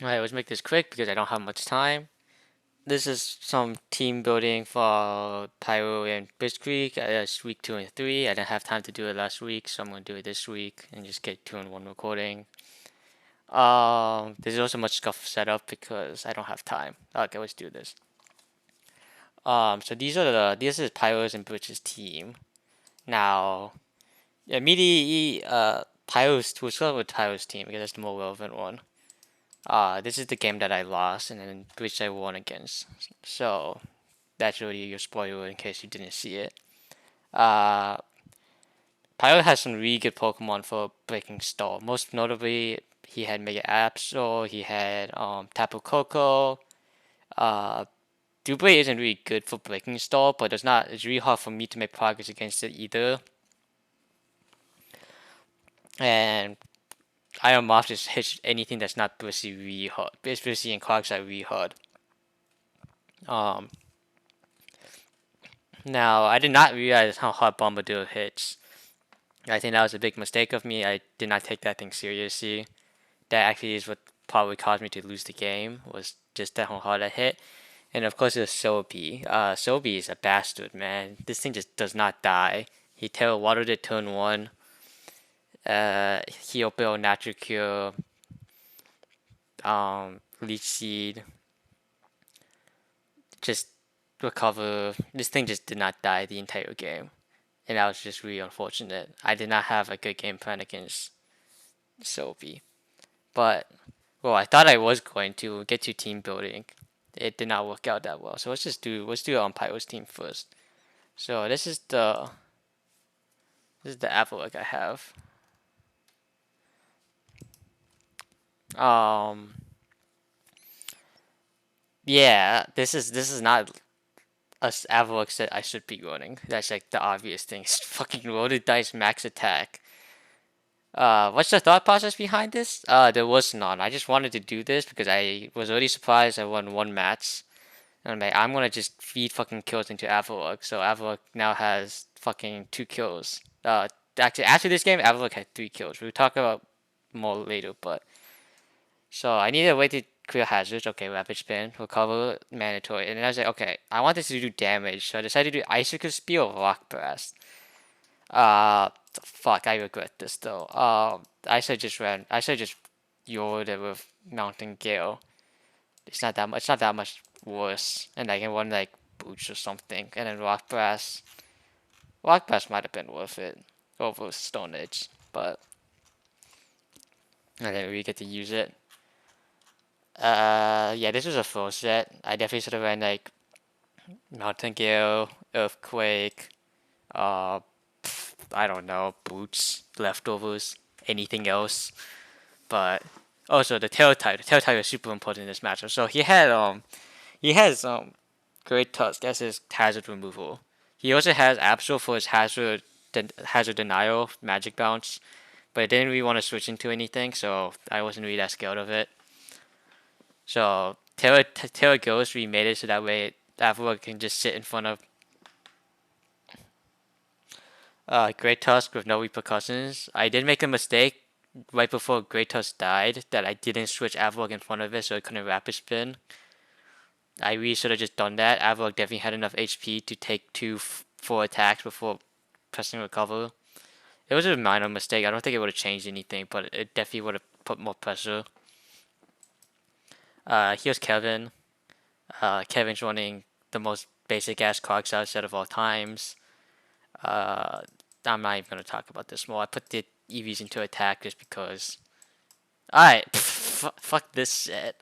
Alright, let's make this quick because I don't have much time. This is some team building for Pyro and Blitzkrieg. It's week 2 and 3. I didn't have time to do it last week, so I'm gonna do it this week and just get 2-in-1 recording. There's also much stuff set up because I don't have time. Okay, let's do this. So this is Pyro's and Blitz's team. Now, immediately, we'll start with Pyro's team because that's the more relevant one. This is the game that I lost and then which I won against. So that's really your spoiler in case you didn't see it. Uh, Pyro has some really good Pokemon for breaking stall. Most notably, he had Mega Absol, he had Tapu Koko. Uh, Double isn't really good for breaking stall, but it's really hard for me to make progress against it either. And Iron Moth just hits anything that's not Bussy really hard. Bussy and Clogs are really hard. Um, Now, I did not realize how hard Bombadil hits. I think that was a big mistake of me. I did not take that thing seriously. That actually is what probably caused me to lose the game, was just how hard I hit. And of course, it was Celebi. Celebi is a bastard, man. This thing just does not die. He Terra Watered it turn 1. Heal Bill, Natural Cure, Leech Seed. Just recover. This thing just did not die the entire game. And that was just really unfortunate. I did not have a good game plan against Celebi. But, well, I thought I was going to get to team building. It did not work out that well. So let's do it on Pyro's team first. So this is the Avalanche I have. Um, yeah, this is not a Avalanche that I should be running. That's like the obvious thing. It's fucking loaded dice max attack. What's the thought process behind this? There was none. I just wanted to do this because I was already surprised I won one match. And I'm like, I'm gonna just feed fucking kills into Avalok. So Avalok now has fucking 2 kills. Actually, after this game, Avalok had 3 kills. We'll talk about more later, but. So I needed a way to clear hazards. Okay, rapid spin, recover, mandatory. And then I was like, okay, I want this to do damage. So I decided to do Icicle Spear or Rock Blast. Fuck, I regret this though. I should just yored it with Mountain Gale. It's not that much worse. And I can run like Boots or something. And then Rock Blast might have been worth it over Stone Edge, but I didn't really get to use it. Yeah, this was a full set. I definitely should have ran like Mountain Gale, Earthquake, uh, I don't know, Boots, Leftovers, anything else. But also the tail type. The tail type is super important in this matchup. So he has Great Tusk as his hazard removal. He also has Absol for his hazard denial, magic bounce. But I didn't really want to switch into anything, so I wasn't really that scared of it. So Terra Ghost remade it so that way Avalanche can just sit in front of Great Tusk with no repercussions. I did make a mistake right before Great Tusk died that I didn't switch Avalanche in front of it so it couldn't rapid spin. I really should have just done that. Avalanche definitely had enough HP to take 4 attacks before pressing recover. It was a minor mistake. I don't think it would have changed anything, but it definitely would have put more pressure. Here's Kevin. Kevin's running the most basic ass cog set of all times. Uh, I'm not even gonna talk about this more. I put the EVs into attack just because. Alright, fuck this shit.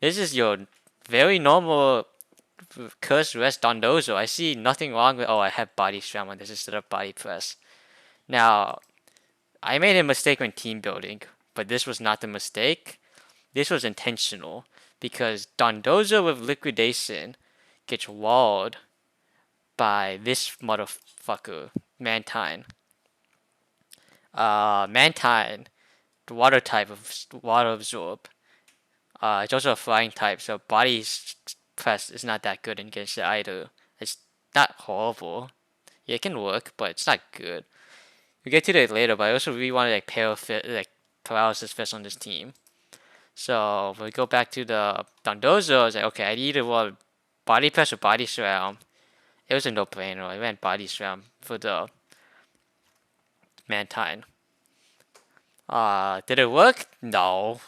This is your very normal Curse Rest Dondozo. I see nothing wrong with. Oh, I have Body Slam on this instead of Body Press. Now, I made a mistake when team building, but this was not the mistake. This was intentional because Dondozo with Liquidation gets walled by this motherfucker, Mantine. Mantine, the water type of water absorb. It's also a flying type, so body press is not that good against it either. It's not horrible. Yeah, it can work, but it's not good. We'll get to that later, but I also really wanted like paralysis fist on this team. So we go back to the Dondozo. I was like, okay, I need a body press or body slam. It was a no-brainer. I ran body slam for the Mantine. Did it work? No.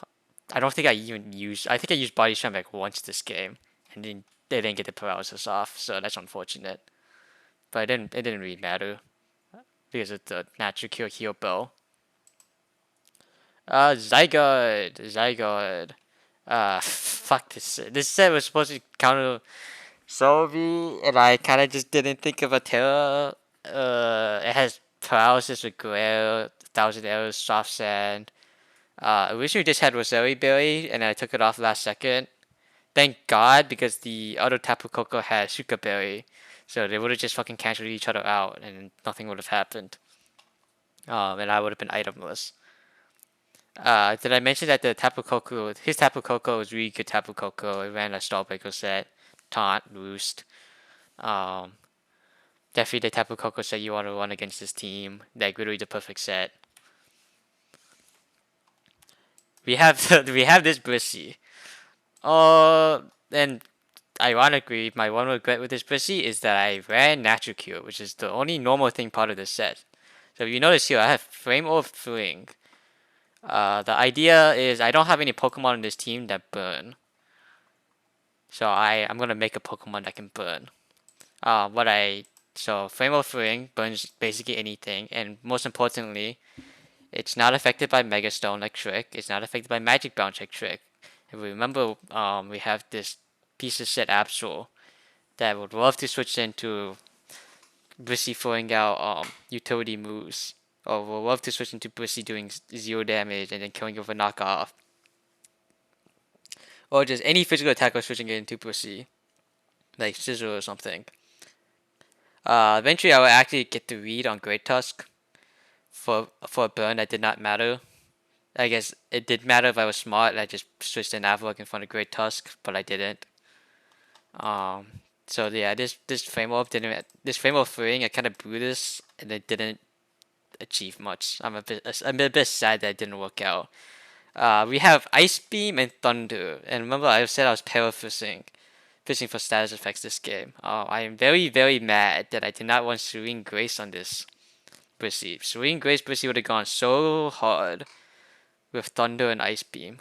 I don't think I even used. I think I used body slam like once this game, and then they didn't get the paralysis off. So that's unfortunate. But it didn't really matter because it's the natural cure heal bow. Zygote. Fuck this set. This set was supposed to counter Celebi, and I kind of just didn't think of a terror. It has paralysis with glare, thousand arrows, soft sand. Originally just had Rosary Berry, and I took it off last second. Thank God, because the other Tapu Koko had Shuka Berry, so they would have just fucking canceled each other out, and nothing would have happened. And I would have been itemless. Did I mention that his Tapu Koko was really good Tapu Koko. It ran a Starbreaker set, Taunt, Roost. Um, Definitely the Tapu Koko set you want to run against this team. Like literally the perfect set. We have we have this Brissy. And ironically, my one regret with this Brissy is that I ran Natural Cure, which is the only normal thing part of this set. So if you notice here, I have Flame of Fling. The idea is I don't have any Pokemon in this team that burn. So I'm gonna make a Pokemon that can burn. So Flame of Fling burns basically anything, and most importantly, it's not affected by Mega Stone like Trick. It's not affected by Magic Bounce like Trick. If we remember, we have this piece of shit Absol that would love to switch into Brissy throwing out utility moves, or would love to switch into Brissy doing 0 damage and then killing you with a knockoff, or just any physical attack or switching it into Brissy, like Scissor or something. Eventually, I will actually get the read on Great Tusk for a burn that did not matter. I guess it did matter if I was smart and I just switched in Avalok in front of Great Tusk, but I didn't. So yeah, this framework didn't. This framework freeing, I kind of blew this, and it didn't achieve much. I'm a bit sad that it didn't work out. We have Ice Beam and Thunder, and remember I said I was fishing for status effects this game. I am very very mad that I did not want Serene Grace on this Brissy. Serene Grace Brissy would have gone so hard with Thunder and Ice Beam.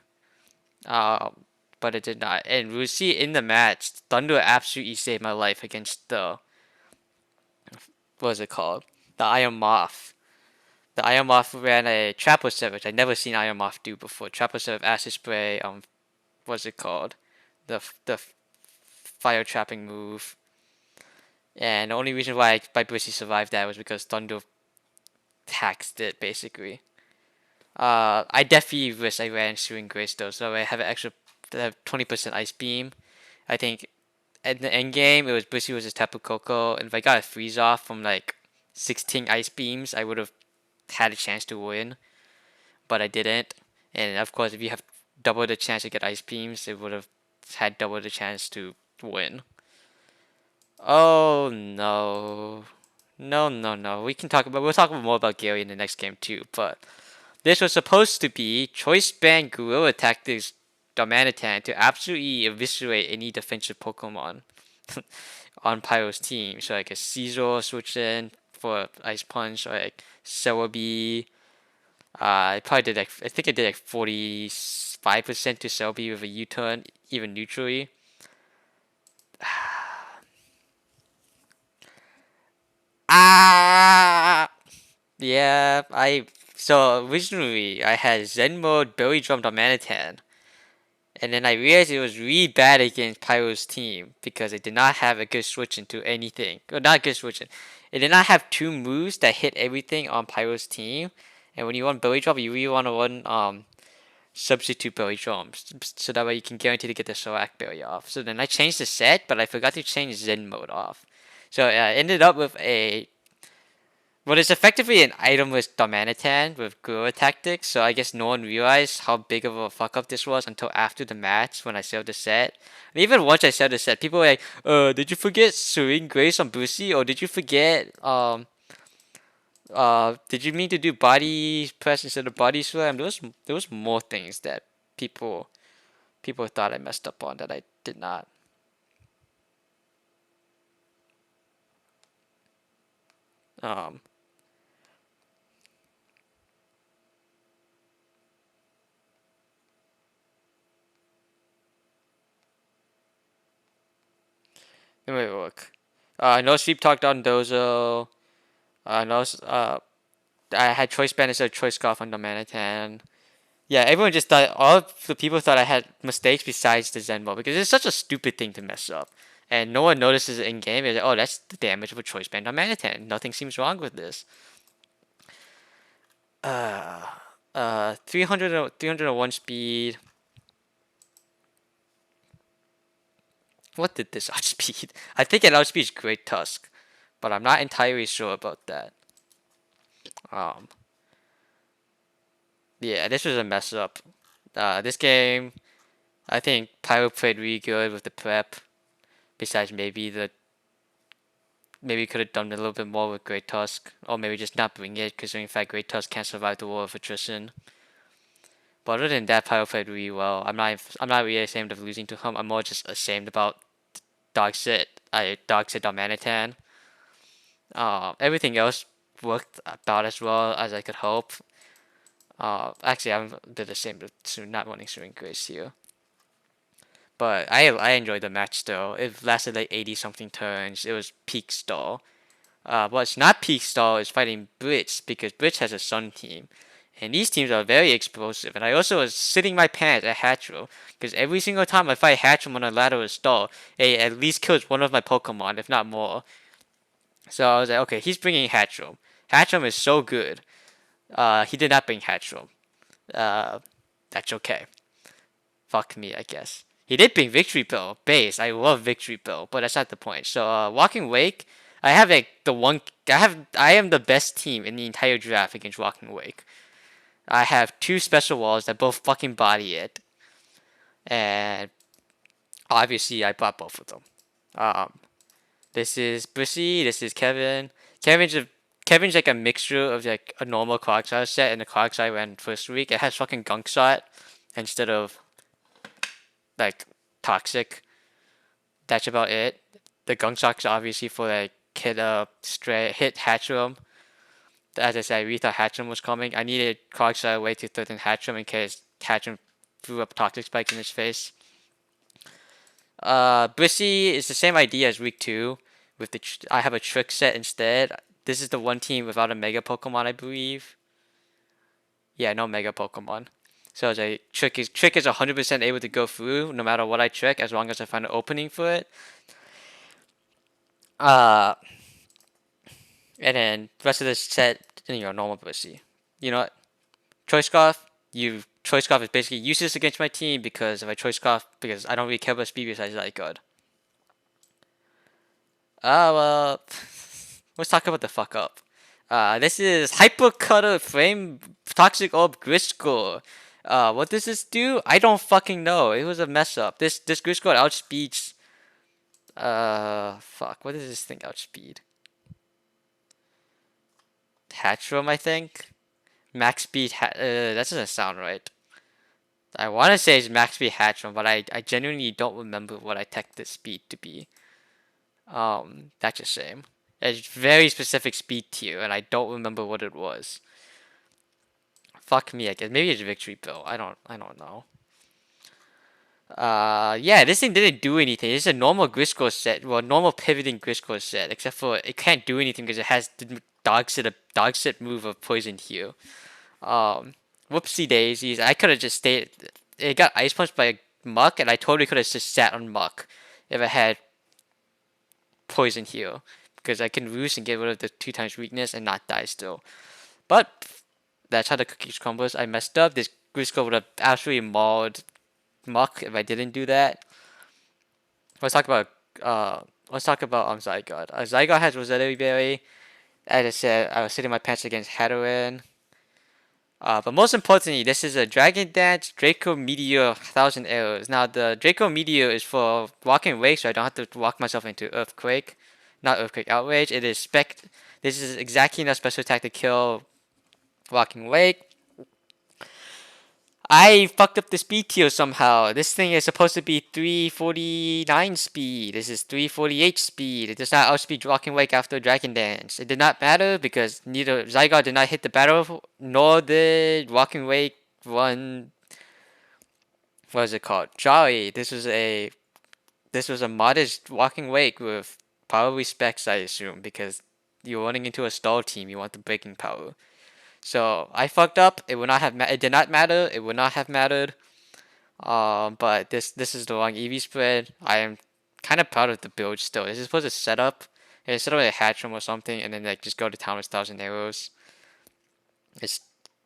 But it did not. And we'll see in the match, Thunder absolutely saved my life against the what was it called? The Iron Moth. The Iron Moth ran a Trapper set, which I'd never seen Iron Moth do before. Trapper set with Acid Spray, what's it called? The fire trapping move. And the only reason why Brissy survived that was because Thunder taxed it basically. I definitely wish I ran Shooting Grace though, so I have an extra 20% Ice Beam. I think at the end game, it was Brissy versus Tapu Koko, and if I got a freeze off from like 16 Ice Beams, I would have had a chance to win, but I didn't. And of course, if you have double the chance to get Ice Beams, it would have had double the chance to win. Oh no. No. We'll talk more about Gary in the next game too, but this was supposed to be Choice Band Guerrilla Tactics Darmanitan to absolutely eviscerate any defensive Pokemon on Pyro's team. So like a Caesar switch in for Ice Punch, or like Celebi. I think I did like 45% to Celebi with a U-turn, even neutrally. Ah! Yeah, so originally I had Zen mode Belly Drum Darmanitan. And then I realized it was really bad against Pyro's team because it did not have a good switch into anything. Or not good switch. It did not have two moves that hit everything on Pyro's team. And when you run Belly Drum, you really want to run substitute Belly Drums. So that way you can guarantee to get the Sorak Berry off. So then I changed the set, but I forgot to change Zen mode off. So I ended up with it's effectively an itemless Darmanitan with Gorilla Tactics, so I guess no one realized how big of a fuck up this was until after the match when I sold the set. And even once I sold the set, people were like, did you forget Serene Grace on Brucey? Or did you forget, did you mean to do body press instead of body slam? There was more things that people people thought I messed up on that I did not. Um, Let me look. No sweep talked on Dozo. No, I had choice band instead of choice golf on the Manhattan. Yeah, everyone just thought, all of the people thought I had mistakes besides the Zenbo because it's such a stupid thing to mess up. And no one notices it in game. It's like, oh, that's the damage of a choice band on Manhattan. Nothing seems wrong with this. 301 speed. What did this outspeed? I think it outspeeds Great Tusk, but I'm not entirely sure about that. Um, yeah, this was a mess up. This game, I think Pyro played really good with the prep. Besides, maybe could have done a little bit more with Great Tusk, or maybe just not bring it, because in fact Great Tusk can't survive the war of attrition. But other than that, Pyro played really well. I'm not really ashamed of losing to him. I'm more just ashamed about dog sit on Manitan. Everything else worked about as well as I could hope. Actually, I did the same to not running Swing Grace here. But I enjoyed the match though. It lasted like 80 something turns. It was peak stall. What's not peak stall is fighting Blitz because Blitz has a Sun team. And these teams are very explosive. And I also was sitting my pants at Hatchel because every single time I fight Hatchel on a ladder or stall, it at least kills one of my Pokemon, if not more. So I was like, okay, he's bringing Hatchel. Hatchel is so good. He did not bring Hatchel. Uh, that's okay. Fuck me, I guess. He did bring Victory Pill base. I love Victory Pill, but that's not the point. So Walking Wake, I have like the one. I am the best team in the entire draft against Walking Wake. I have two special walls that both fucking body it, and obviously I bought both of them. Um, this is Bussy. This is Kevin. Kevin's a Kevin's like a mixture of like a normal Clodside set and the Clodside I ran first week. It has fucking Gunk Shot instead of like Toxic. That's about it. The Gunk Shot's obviously for like hit Hatchroom. As I said, I really thought Hatchroom was coming. I needed Clodside away to threaten Hatchroom in case Hatchroom threw up Toxic Spike in his face. Bussy is the same idea as week 2. I have a trick set instead. This is the one team without a Mega Pokemon, I believe. Yeah, no Mega Pokemon. So it's a trick is 100% able to go through no matter what I trick as long as I find an opening for it. Uh, and then the rest of the set, normal Bussy. You know what? Choice Scarf, Choice Scarf is basically useless against my team because if I Choice Scarf, because I don't really care about speed besides that good. Well, let's talk about the fuck up. This is Hyper Cutter Flame Toxic Orb Griscore. What does this do? I don't fucking know. It was a mess up. This Griscore outspeeds. Fuck. What does this thing outspeed? Hatchroom, I think. Max speed. That doesn't sound right. I want to say it's max speed Hatchroom, but I genuinely don't remember what I teched the speed to be. That's a shame. It's very specific speed tier, and I don't remember what it was. Fuck me, I guess. Maybe it's Victory Pill. I don't know. Yeah, this thing didn't do anything. It's a normal Griscore set, well, normal pivoting Griscore set, except for it can't do anything because it has the dog sit move of Poison Heal. Whoopsie daisies. I could have just stayed. It got Ice Punched by Muck, and I totally could have just sat on Muck if I had Poison Heal, because I can roost and get rid of the 2 times weakness and not die still. But that's how the cookies crumbles. I messed up. This Grisco would have absolutely mauled Muck if I didn't do that. Let's talk about Zygarde. Zygarde has Rosetta Berry. As I said, I was sitting my pants against Hatterene. But most importantly, this is a Dragon Dance Draco Meteor 1000 Arrows. Now, the Draco Meteor is for walking away, so I don't have to walk myself into Earthquake. Not Earthquake, Outrage. It is This is exactly enough special attack to kill Walking Away. I fucked up the speed tier somehow. This thing is supposed to be 349 speed. This is 348 speed. It does not outspeed Walking Wake after Dragon Dance. It did not matter because neither Zygarde did not hit the battle, nor did Walking Wake run. What is it called? Jolly. This was a modest Walking Wake with probably specs, I assume, because you're running into a stall team. You want the breaking power. So I fucked up. It would not have. It did not matter. It would not have mattered. But this is the wrong EV spread. I am kind of proud of the build still. This is supposed to set up. Instead of a hatch room or something, and then like just go to town with 1,000 arrows. It's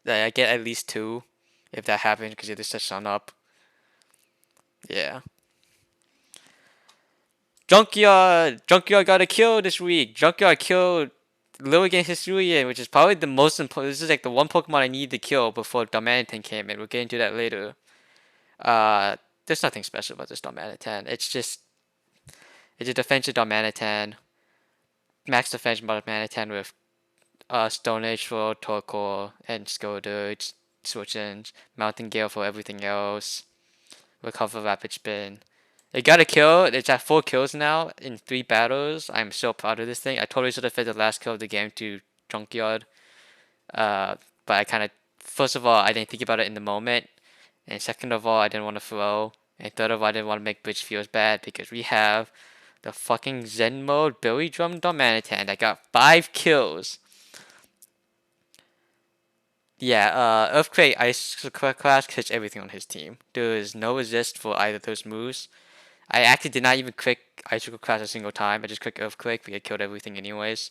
I get at least 2 if that happens because you just set sun up. Yeah. Junkyard got a kill this week. Junkyard killed Lilligant Hisuian, which is probably the most important. This is like the one Pokemon I need to kill before Darmanitan came in. We'll get into that later. There's nothing special about this Darmanitan. It's a defensive Darmanitan, max defense Darmanitan with Stone Age for Torkoal and Scourge, switch-ins, Mountain Gale for everything else, Recover Rapid Spin. It got a kill. It's at 4 kills now in 3 battles. I'm so proud of this thing. I totally should have fed the last kill of the game to Junkyard. But I kind of, first of all, I didn't think about it in the moment. And second of all, I didn't want to throw. And third of all, I didn't want to make Bridge feels bad because we have the fucking Zen mode Billy Drum Darmanitan that got 5 kills. Yeah, Earthquake, Ice Clash hits everything on his team. There is no resist for either of those moves. I actually did not even click Icicle Clash a single time. I just clicked Earthquake because it killed everything anyways.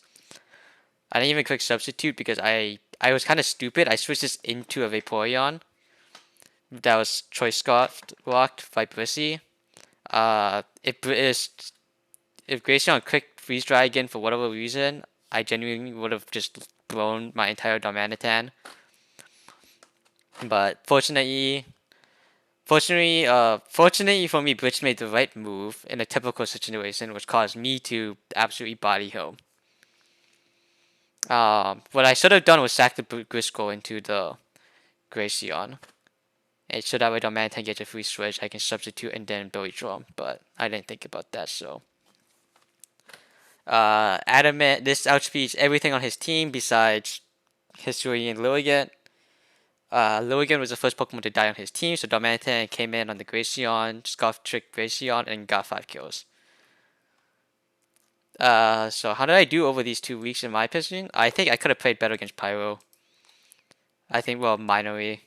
I didn't even click Substitute because I was kind of stupid. I switched this into a Vaporeon that was Choice Scarf locked by Brissy. If Glaceon clicked Freeze Dry again for whatever reason, I genuinely would have just blown my entire Darmanitan. But fortunately for me, Blitz made the right move in a typical situation, which caused me to absolutely body him. What I should have done was sack the Griscoll into the Glaceon. And so that way Darmanitan gets a free switch, I can substitute and then Billy Drum, but I didn't think about that, so. Adamant, this outspeeds everything on his team besides Hisui and Lilligant. Lilligant was the first Pokemon to die on his team, so Darmanitan came in on the Glaceon, Scarf Trick Glaceon, and got 5 kills. So how did I do over these 2 weeks in my opinion? I think I could have played better against Pyro. I think, well, minorly.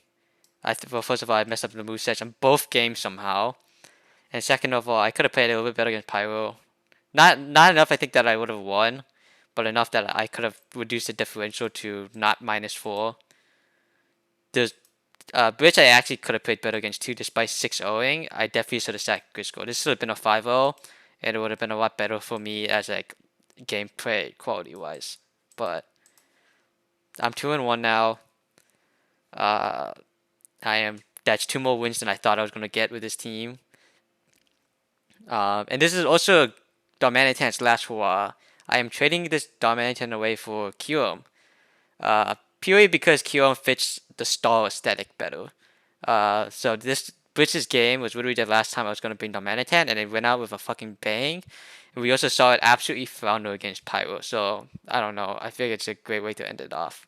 Well, first of all, I messed up the movesets on both games somehow. And second of all, I could have played a little bit better against Pyro. Not enough, I think, that I would have won, but enough that I could have reduced the differential to not -4. There's Bridge I actually could have played better against too, despite 6-0ing. I definitely should have sacked Griscoll. This should have been a 5-0, and it would have been a lot better for me as like gameplay quality wise. But I'm 2-1 now. That's 2 more wins than I thought I was gonna get with this team. And this is also Darmanitan's last hurrah. I am trading this Darmanitan away for Kyurem. Purely because Kyurem fits the stall aesthetic better. So this Blitz's game was literally the last time I was going to bring Darmanitan, and it went out with a fucking bang. And we also saw it absolutely flounder against Pyro. So I don't know. I feel it's a great way to end it off.